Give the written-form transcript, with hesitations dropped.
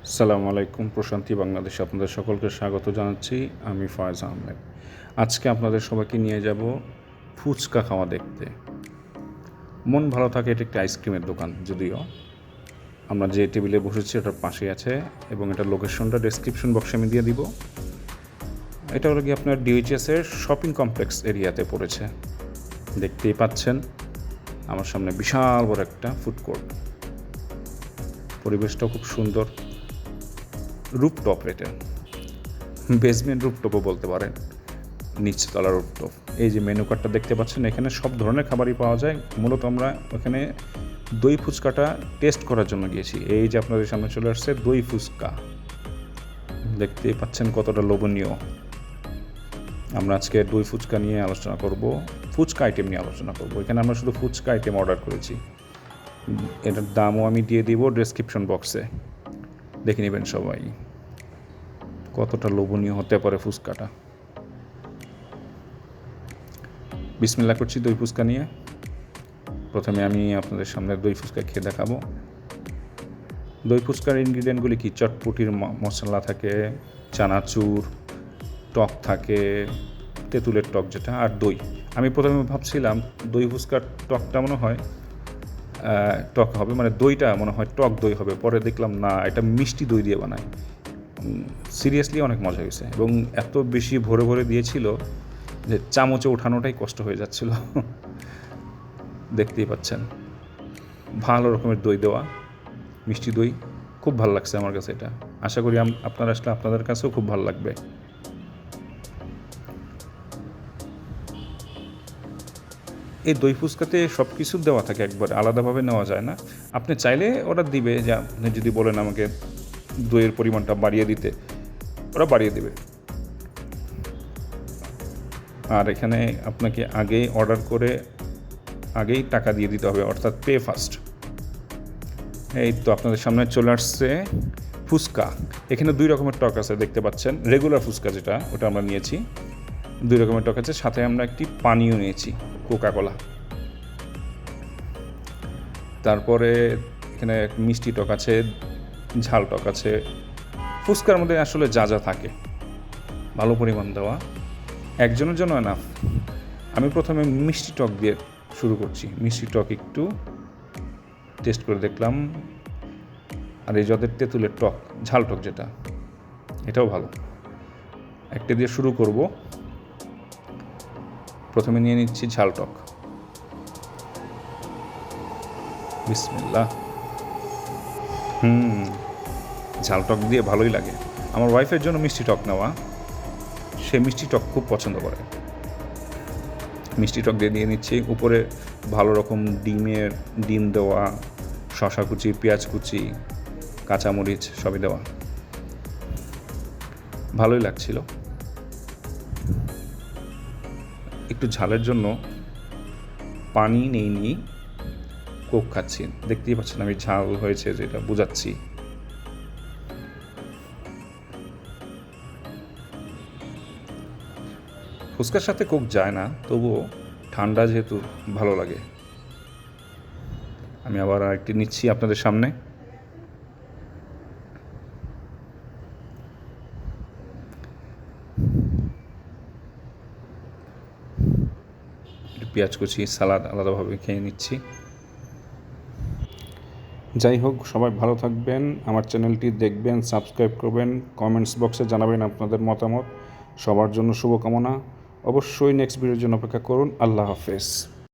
আসসালামু আলাইকুম। প্রশান্তি বাংলাদেশে আপনাদের সকলকে স্বাগত জানাচ্ছি। আমি ফয়েজ আহমেদ। আজকে আপনাদের সবাইকে নিয়ে যাব ফুচকা খাওয়া দেখতে। মন ভালো থাকে, এটা একটি আইসক্রিমের দোকান। যদিও আমরা যে টেবিলে বসেছি ওটার পাশেই আছে, এবং এটার লোকেশনটা ডেসক্রিপশন বক্সে আমি দিয়ে দিব। এটা হলো কি আপনার ডিএইচএসের শপিং কমপ্লেক্স এরিয়াতে পড়েছে। দেখতেই পাচ্ছেন আমার সামনে বিশাল বড় একটা ফুড কোর্ট। পরিবেশটাও খুব সুন্দর। রুপটপ, এটা বেসমেন্ট রুপটপও বলতে পারেন, নিচতলা রুপটপ। এই যে মেনু কার্ডটা দেখতে পাচ্ছেন, এখানে সব ধরনের খাবারই পাওয়া যায়। মূলত আমরা ওখানে দই ফুচকাটা টেস্ট করার জন্য গিয়েছি। এই যে আপনাদের সামনে চলে আসছে দই ফুচকা, দেখতেই পাচ্ছেন কতটা লোভনীয়। আমরা আজকে দই ফুচকা নিয়ে আলোচনা করব, ফুচকা আইটেম নিয়ে আলোচনা করব। এখানে আমরা শুধু ফুচকা আইটেম অর্ডার করেছি। এটার দামও আমি দিয়ে দিব ডেসক্রিপশন বক্সে, দেখে নেবেন সবাই কতটা লোভনীয় হতে পারে ফুচকাটা। বিসমিল্লাহ করছি দই ফুচকা নিয়ে। প্রথমে আমি আপনাদের সামনে দই ফুচকা খেয়ে দেখাবো। দই ফুচকার ইনগ্রিডিয়েন্টগুলি কি? চটপটির মশলা থাকে, চানাচুর, টক থাকে, তেঁতুলের টক যেটা, আর দই। আমি প্রথমে ভাবছিলাম দই ফুচকার টকটা মনে হয় টক হবে, মানে দইটা মনে হয় টক দই হবে। পরে দেখলাম না, এটা মিষ্টি দই দিয়ে বানায়। সিরিয়াসলি অনেক মজা হয়েছে, এবং এত বেশি ভরে ভরে দিয়েছিল যে চামচে ওঠানোটাই কষ্ট হয়ে যাচ্ছিল। দেখতেই পাচ্ছেন ভালো রকমের দই দেওয়া, মিষ্টি দই। খুব ভালো লাগছে আমার কাছে এটা। আশা করি আপনারা আসলে আপনাদের কাছেও খুব ভালো লাগবে। এই দই ফুচকাতে সব কিছু দেওয়া থাকে, একবার আলাদাভাবে নেওয়া যায় না। আপনি চাইলে ওরা দিবে, যে আপনি যদি বলেন আমাকে দইয়ের পরিমাণটা বাড়িয়ে দিতে, ওরা বাড়িয়ে দেবে। আর এখানে আপনাকে আগেই অর্ডার করে আগেই টাকা দিয়ে দিতে হবে, অর্থাৎ পে ফার্স্ট। এই তো আপনাদের সামনে চলে আসছে ফুচকা। এখানে দুই রকমের টক আছে, দেখতে পাচ্ছেন। রেগুলার ফুচকা যেটা, ওটা আমরা নিয়েছি। দুই রকমের টক আছে, সাথে আমরা একটি পানীয় নিয়েছি, কোকাকোলা। তারপরে এখানে মিষ্টি টক আছে, ঝাল টক আছে। ফুচকার মধ্যে আসলে যা যা থাকে ভালো পরিমাণ দেওয়া, একজনের জন্য এনাফ। আমি প্রথমে মিষ্টি টক দিয়ে শুরু করছি। মিষ্টি টক একটু টেস্ট করে দেখলাম। আর এই যাদের তেঁতুলের টক, ঝাল টক যেটা, এটাও ভালো। একটা দিয়ে শুরু করব। প্রথমে নিয়ে নিচ্ছি ঝাল টক। বিসমিল্লাহ। ঝাল টক দিয়ে ভালোই লাগে। আমার ওয়াইফের জন্য মিষ্টি টক নেওয়া, সে মিষ্টি টক খুব পছন্দ করে। মিষ্টি টক দিয়ে নিচ্ছি। উপরে ভালো রকম ডিম দেওয়া, শশা কুচি, পেঁয়াজ কুচি, কাঁচামরিচ সবই দেওয়া, ভালোই লাগছিল। একটু ঝালের জন্য পানি নেইনি, কোক খাচ্ছি। দেখতেই পাচ্ছেন আমি ঝাল হয়েছে যেটা বুঝাচ্ছি। ফুচকার সাথে কোক যায় না, তবুও ঠান্ডা যেহেতু ভালো লাগে। আমি আবার আরেকটি নিচ্ছি আপনাদের সামনে। পেঁয়াজ কুচি, সালাদ আলাদাভাবে খেয়ে নিচ্ছি। যাই হোক, সবাই ভালো থাকবেন। আমার চ্যানেলটি দেখবেন, সাবস্ক্রাইব করবেন, কমেন্টস বক্সে জানাবেন আপনাদের মতামত। সবার জন্য শুভকামনা। অবশ্যই নেক্সট ভিডিওর জন্য অপেক্ষা করুন। আল্লাহ হাফেজ।